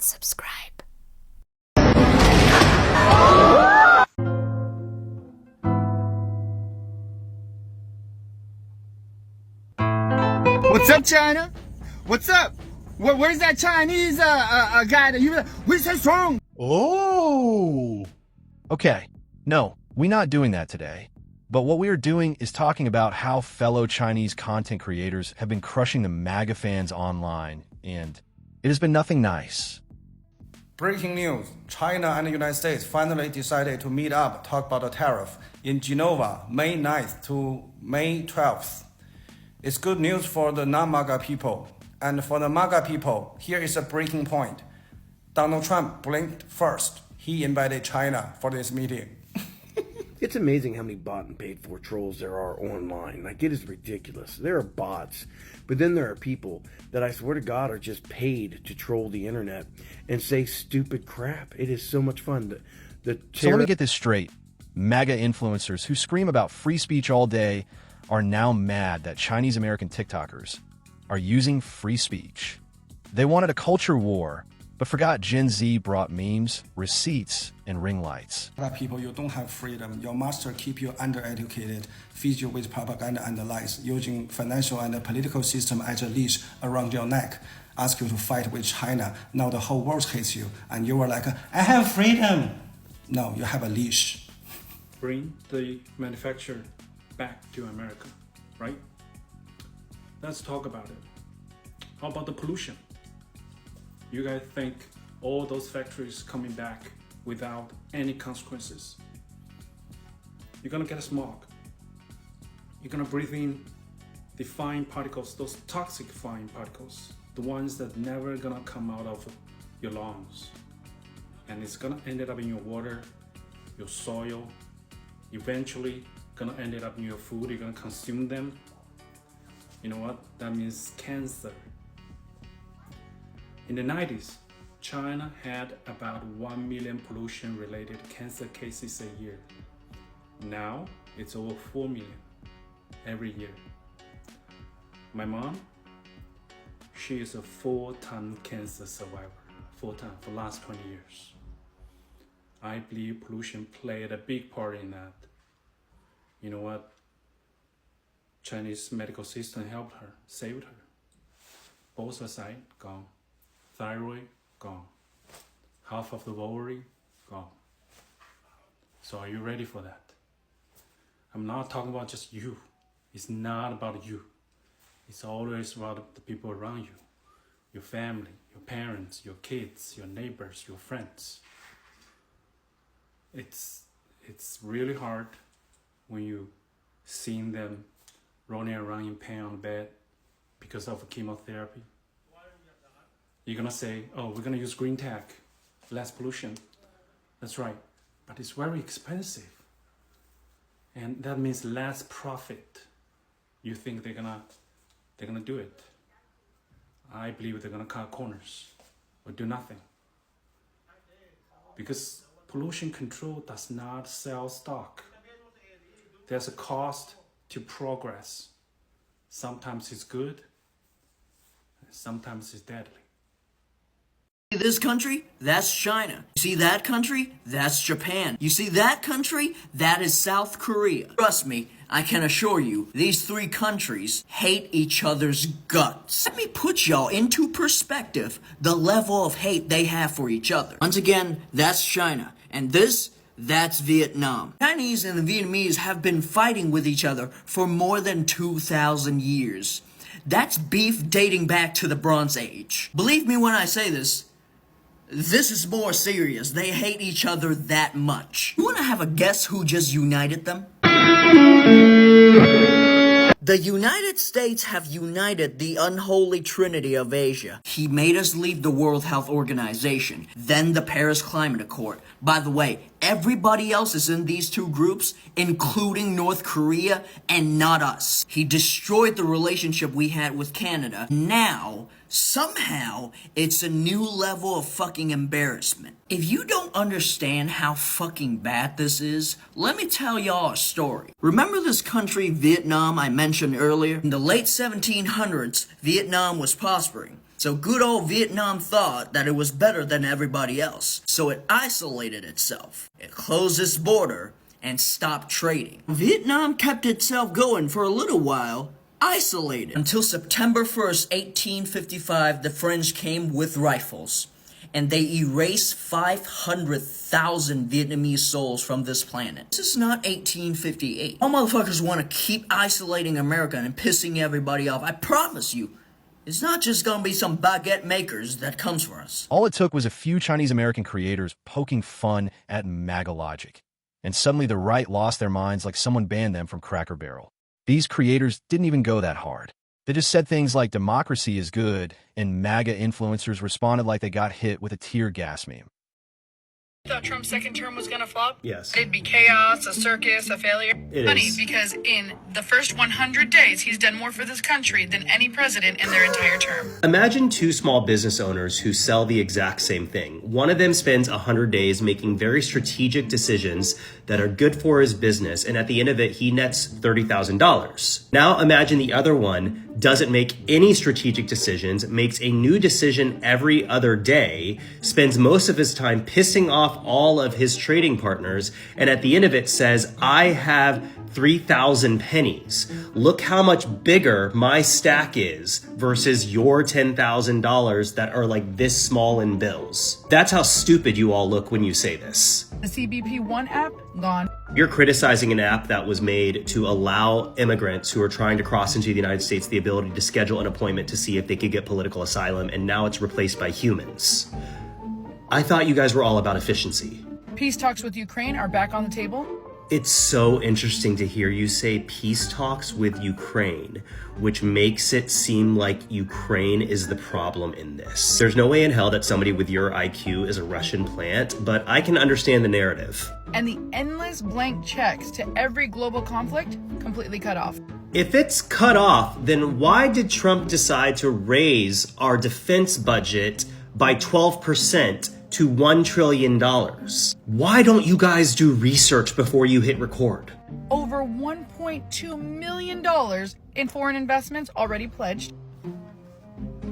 subscribe. What's up, China? What's up? Where's that Chinese guy that you? Where's that song? Oh! Okay, no, we're not doing that today. But what we are doing is talking about how fellow Chinese content creators have been crushing the MAGA fans online, and it has been nothing nice. Breaking news, China and the United States finally decided to meet up, talk about the tariff in Geneva, May 9th to May 12th. It's good news for the non-MAGA people. And for the MAGA people, here is a breaking point. Donald Trump blinked first. He invited China for this meeting. It's amazing how many bought and paid for trolls there are online. Like, it is ridiculous. There are bots, but then there are people that I swear to God are just paid to troll the internet and say stupid crap. It is so much fun. So let me get this straight. MAGA influencers who scream about free speech all day are now mad that Chinese American TikTokers are using free speech. They wanted a culture war, but forgot Gen Z brought memes, receipts, and ring lights. People, you don't have freedom. Your master keep you undereducated, feed you with propaganda and lies, using financial and political system as a leash around your neck, ask you to fight with China. Now the whole world hates you, and you are like, I have freedom. No, you have a leash. Bring the manufacturer back to America, right? Let's talk about it. How about the pollution? You guys think all those factories coming back without any consequences? You're gonna get a smog. You're gonna breathe in the fine particles, those toxic fine particles, the ones that never gonna come out of your lungs. And it's gonna end up in your water, your soil, eventually gonna end up in your food. You're gonna consume them. You know what? That means cancer. In the 90s, China had about 1 million pollution-related cancer cases a year. Now, it's over 4 million every year. My mom, she is a 4-time cancer survivor, 4-time for the last 20 years. I believe pollution played a big part in that. You know what? Chinese medical system helped her, saved her. Both her side gone. Thyroid gone. Half of the ovary gone. So are you ready for that? I'm not talking about just you. It's not about you. It's always about the people around you. Your family, your parents, your kids, your neighbors, your friends. It's really hard when you seeing them rolling around in pain on the bed because of chemotherapy. You're gonna say, oh, we're gonna use green tech, less pollution. That's right, but it's very expensive. And that means less profit. You think they're gonna do it? I believe they're gonna cut corners or do nothing. Because pollution control does not sell stock. There's a cost to progress. Sometimes it's good, sometimes it's deadly. See this country? That's China. You see that country? That's Japan. You see that country? That is South Korea. Trust me, I can assure you, these 3 countries hate each other's guts. Let me put y'all into perspective the level of hate they have for each other. Once again, that's China. And that's Vietnam. Chinese and the Vietnamese have been fighting with each other for more than 2,000 years. That's beef dating back to the Bronze Age. Believe me when I say this is more serious. They hate each other that much. You wanna have a guess who just united them? The United States have united the unholy trinity of Asia. He made us leave the World Health Organization, then the Paris Climate Accord. By the way, everybody else is in these 2 groups, including North Korea, and not us. He destroyed the relationship we had with Canada. Now, somehow, it's a new level of fucking embarrassment. If you don't understand how fucking bad this is, let me tell y'all a story. Remember this country, Vietnam, I mentioned earlier? In the late 1700s, Vietnam was prospering. So good old Vietnam thought that it was better than everybody else. So it isolated itself. It closed its border and stopped trading. Vietnam kept itself going for a little while, isolated. Until September 1st, 1855, the French came with rifles. And they erased 500,000 Vietnamese souls from this planet. This is not 1858. All motherfuckers want to keep isolating America and pissing everybody off. I promise you, it's not just gonna be some baguette makers that comes for us. All it took was a few Chinese American creators poking fun at MAGA logic. And suddenly the right lost their minds like someone banned them from Cracker Barrel. These creators didn't even go that hard. They just said things like democracy is good, and MAGA influencers responded like they got hit with a tear gas meme. Thought Trump's second term was gonna flop? Yes. It'd be chaos, a circus, a failure. It Funny, is. because in the first 100 days, he's done more for this country than any president in their entire term. Imagine two small business owners who sell the exact same thing. One of them spends 100 days making very strategic decisions that are good for his business, and at the end of it, he nets $30,000. Now imagine the other one doesn't make any strategic decisions, makes a new decision every other day, spends most of his time pissing off all of his trading partners, and at the end of it says, I have 3,000 pennies. Look how much bigger my stack is versus your $10,000 that are like this small in bills. That's how stupid you all look when you say this. The CBP One app, gone. You're criticizing an app that was made to allow immigrants who are trying to cross into the United States the ability to schedule an appointment to see if they could get political asylum, and now it's replaced by humans. I thought you guys were all about efficiency. Peace talks with Ukraine are back on the table. It's so interesting to hear you say peace talks with Ukraine, which makes it seem like Ukraine is the problem in this. There's no way in hell that somebody with your IQ is a Russian plant, but I can understand the narrative. And the endless blank checks to every global conflict completely cut off. If it's cut off, then why did Trump decide to raise our defense budget by 12% to $1 trillion? Why don't you guys do research before you hit record? Over $1.2 million in foreign investments already pledged.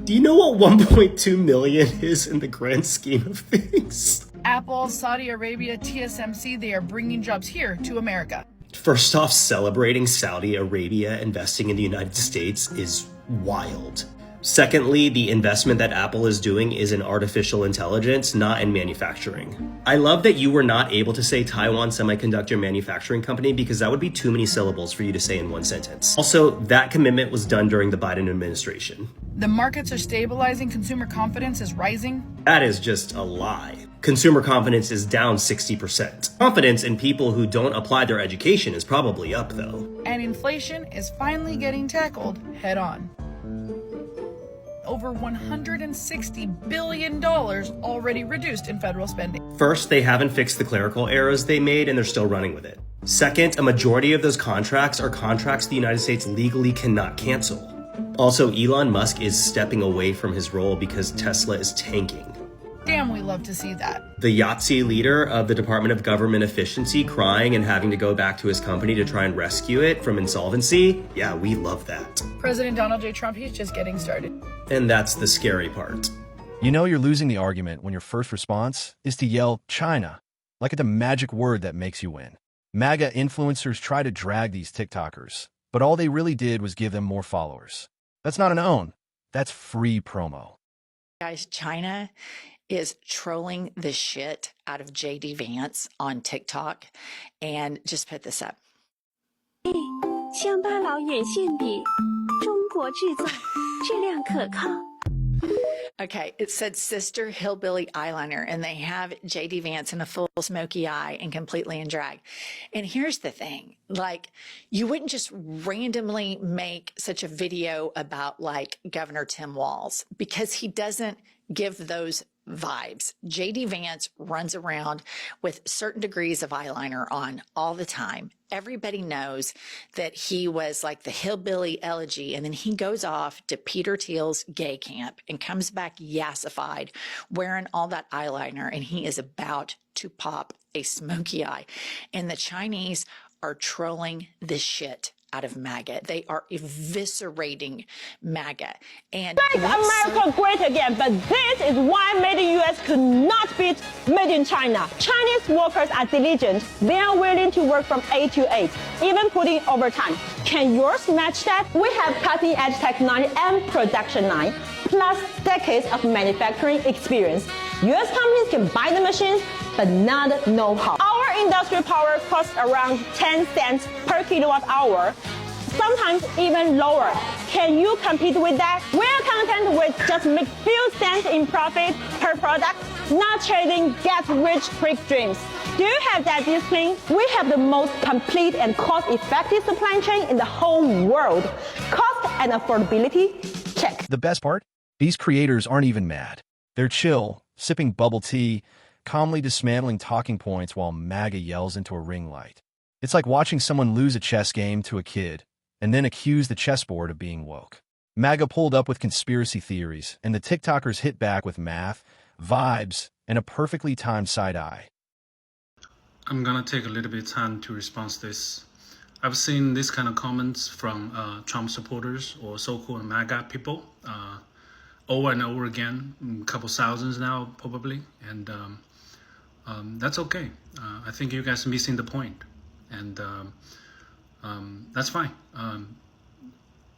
Do you know what 1.2 million is in the grand scheme of things? Apple, Saudi Arabia, TSMC, they are bringing jobs here to America. First off, celebrating Saudi Arabia investing in the United States is wild. Secondly, the investment that Apple is doing is in artificial intelligence, not in manufacturing. I love that you were not able to say Taiwan Semiconductor Manufacturing Company because that would be too many syllables for you to say in one sentence. Also, that commitment was done during the Biden administration. The markets are stabilizing, consumer confidence is rising. That is just a lie. Consumer confidence is down 60%. Confidence in people who don't apply their education is probably up though. And inflation is finally getting tackled head on. Over $160 billion already reduced in federal spending. First, they haven't fixed the clerical errors they made and they're still running with it. Second, a majority of those contracts are contracts the United States legally cannot cancel. Also, Elon Musk is stepping away from his role because Tesla is tanking. Damn, we love to see that. The Yahtzee leader of the Department of Government Efficiency crying and having to go back to his company to try and rescue it from insolvency. Yeah, we love that. President Donald J. Trump, he's just getting started. And that's the scary part. You know you're losing the argument when your first response is to yell China, like it's a magic word that makes you win. MAGA influencers try to drag these TikTokers, but all they really did was give them more followers. That's not an own. That's free promo. Guys, China is trolling the shit out of JD Vance on TikTok. And just put this up. 乡巴佬眼线笔，中国制造，质量可靠。 Okay, it said Sister Hillbilly Eyeliner, and they have JD Vance in a full smoky eye and completely in drag. And here's the thing, like, you wouldn't just randomly make such a video about, like, Governor Tim Walz, because he doesn't give those vibes. JD Vance runs around with certain degrees of eyeliner on all the time. Everybody knows that he was like the hillbilly elegy, and then he goes off to Peter Thiel's gay camp and comes back yassified wearing all that eyeliner, and he is about to pop a smoky eye. And the Chinese are trolling the shit out of MAGA. They are eviscerating MAGA. And Make America great again, but this is why Made in US could not beat Made in China. Chinese workers are diligent. They are willing to work from 8 to 8, even putting overtime. Can yours match that? We have cutting-edge technology and production line, plus decades of manufacturing experience. US companies can buy the machines, but not know-how. Our industrial power costs around 10 cents per kilowatt hour, sometimes even lower. Can you compete with that? We're content with just make few cents in profit per product, not trading get-rich-quick dreams. Do you have that discipline? We have the most complete and cost-effective supply chain in the whole world. Cost and affordability, check. The best part? These creators aren't even mad. They're chill, sipping bubble tea, calmly dismantling talking points while MAGA yells into a ring light. It's like watching someone lose a chess game to a kid and then accuse the chessboard of being woke. MAGA pulled up with conspiracy theories, and the TikTokers hit back with math, vibes, and a perfectly timed side-eye. I'm gonna take a little bit of time to respond to this. I've seen this kind of comments from Trump supporters or so-called MAGA people over and over again, a couple thousands now probably, and that's okay. I think you guys are missing the point, and that's fine.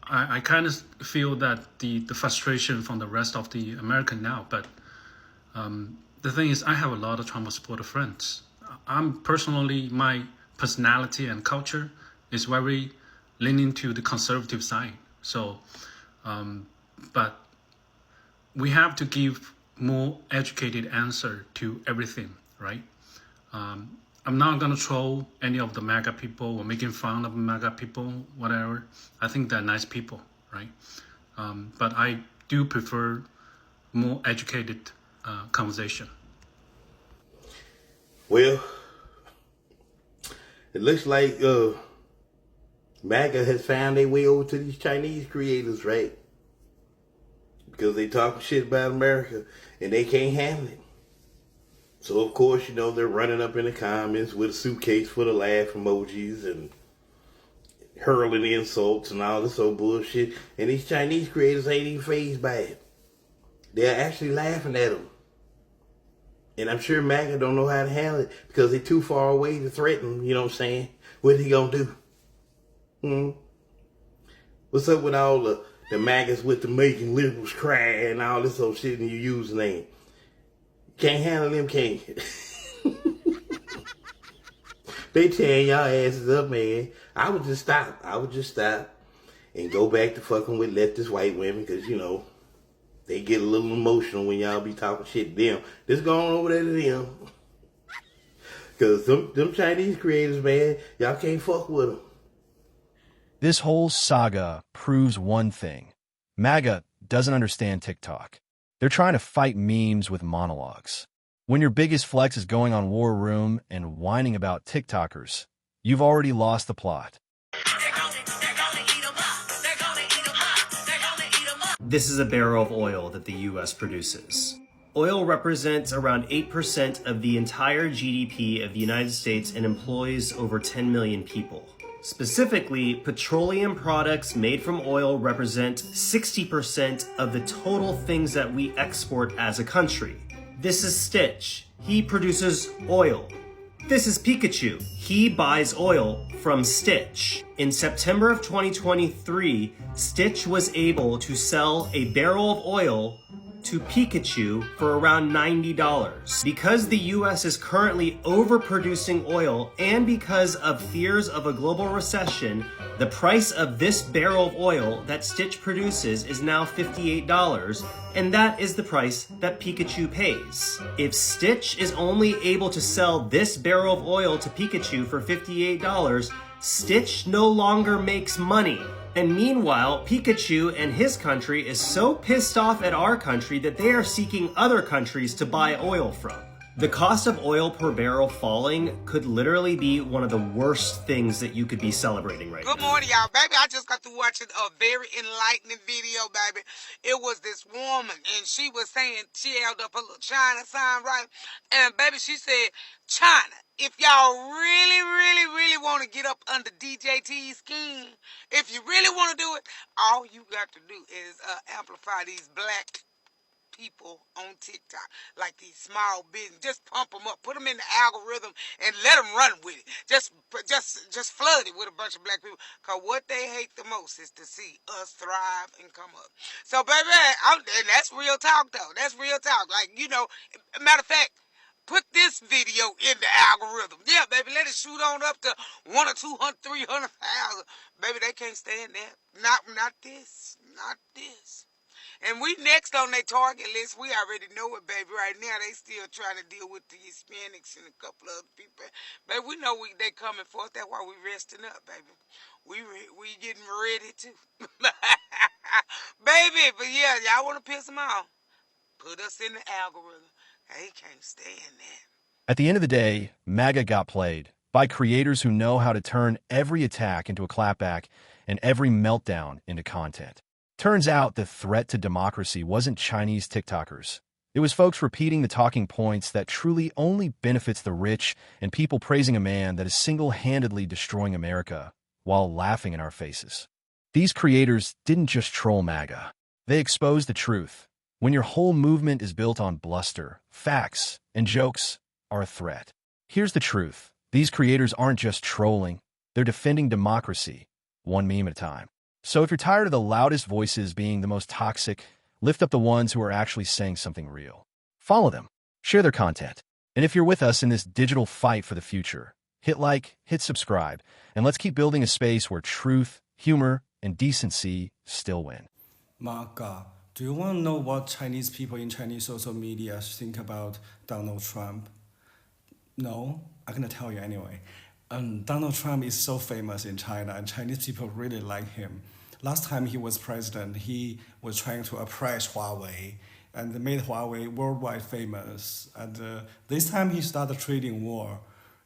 I kind of feel that the frustration from the rest of the American now, but the thing is, I have a lot of Trump supporter friends. I'm personally, my personality and culture is very leaning to the conservative side. So, but we have to give more educated answer to everything, right? I'm not gonna troll any of the MAGA people or making fun of MAGA people, whatever. I think they're nice people, right? But I do prefer more educated conversation. Well, it looks like MAGA has found their way over to these Chinese creators, right? Because they talking shit about America and they can't handle it. So of course, you know, they're running up in the comments with a suitcase full of laugh emojis and hurling insults and all this old bullshit. And these Chinese creators ain't even fazed by it. They're actually laughing at them. And I'm sure MAGA don't know how to handle it because they're too far away to threaten, you know what I'm saying? What he gonna do? What's up with all the MAGAs with the making liberals cry and all this old shit in your username? Can't handle them, can you? They tearing y'all asses up, man. I would just stop and go back to fucking with leftist white women because, you know, they get a little emotional when y'all be talking shit to them. Just go on over there to them. Because them Chinese creators, man, y'all can't fuck with them. This whole saga proves one thing. MAGA doesn't understand TikTok. They're trying to fight memes with monologues. When your biggest flex is going on War Room and whining about TikTokers, you've already lost the plot. This is a barrel of oil that the US produces. Oil represents around 8% of the entire GDP of the United States and employs over 10 million people. Specifically, petroleum products made from oil represent 60% of the total things that we export as a country. This is Stitch. He produces oil. This is Pikachu. He buys oil from Stitch. In September of 2023, Stitch was able to sell a barrel of oil to Pikachu for around $90. Because the US is currently overproducing oil and because of fears of a global recession, the price of this barrel of oil that Stitch produces is now $58, and that is the price that Pikachu pays. If Stitch is only able to sell this barrel of oil to Pikachu for $58, Stitch no longer makes money. And meanwhile, Pikachu and his country is so pissed off at our country that they are seeking other countries to buy oil from. The cost of oil per barrel falling could literally be one of the worst things that you could be celebrating right now. Good morning, y'all. Baby, I just got to watching a very enlightening video, baby. It was this woman, and she was saying, she held up a little China sign, right? And, baby, she said, China, if y'all really, really, really want to get up under DJT's skin, if you really want to do it, all you got to do is amplify these black people on TikTok, like these small business. Just pump them up, put them in the algorithm, and let them run with it. Just flood it with a bunch of black people. Cause what they hate the most is to see us thrive and come up. So, baby, and that's real talk, though. That's real talk. Like, you know, matter of fact, put this video in the algorithm. Yeah, baby, let it shoot on up to 100 or 200, 300,000. Baby, they can't stand that. Not this. Not this. And we next on their target list. We already know it, baby. Right now, they still trying to deal with the Hispanics and a couple of other people. Baby, we know they coming for us. That's why we resting up, baby. We getting ready too. Baby, but yeah, y'all want to piss them off? Put us in the algorithm. They can't stand that. At the end of the day, MAGA got played by creators who know how to turn every attack into a clapback and every meltdown into content. Turns out the threat to democracy wasn't Chinese TikTokers. It was folks repeating the talking points that truly only benefits the rich and people praising a man that is single-handedly destroying America while laughing in our faces. These creators didn't just troll MAGA. They exposed the truth. When your whole movement is built on bluster, facts, and jokes are a threat. Here's the truth. These creators aren't just trolling. They're defending democracy, one meme at a time. So if you're tired of the loudest voices being the most toxic, lift up the ones who are actually saying something real. Follow them. Share their content. And if you're with us in this digital fight for the future, hit like, hit subscribe, and let's keep building a space where truth, humor, and decency still win. MAGA, do you want to know what Chinese people in Chinese social media think about Donald Trump? No? I'm going to tell you anyway. Donald Trump is so famous in China, and Chinese people really like him. Last time he was president, he was trying to oppress Huawei and made Huawei worldwide famous. And this time he started trading war.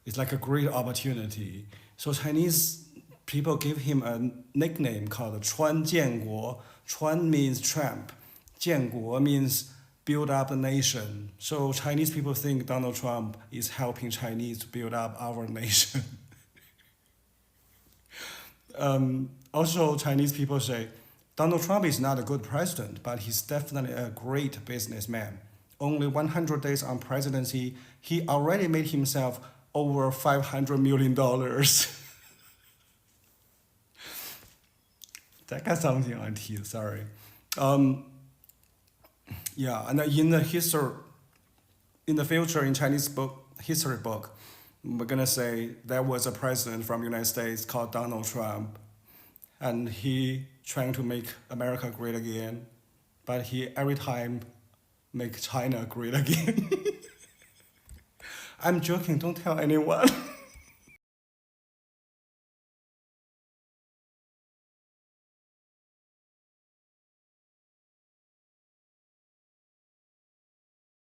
It's like a great opportunity. So Chinese people give him a nickname called Chuan Jianguo. Chuan means Trump. Jianguo means build up a nation. So Chinese people think Donald Trump is helping Chinese to build up our nation. Also, Chinese people say, Donald Trump is not a good president, but he's definitely a great businessman. Only 100 days on presidency, he already made himself over $500 million. That got something on teeth, sorry. Yeah, and in the future, in Chinese history book, we're gonna say there was a president from the United States called Donald Trump, and he trying to make America great again, but he every time make China great again. I'm joking, don't tell anyone.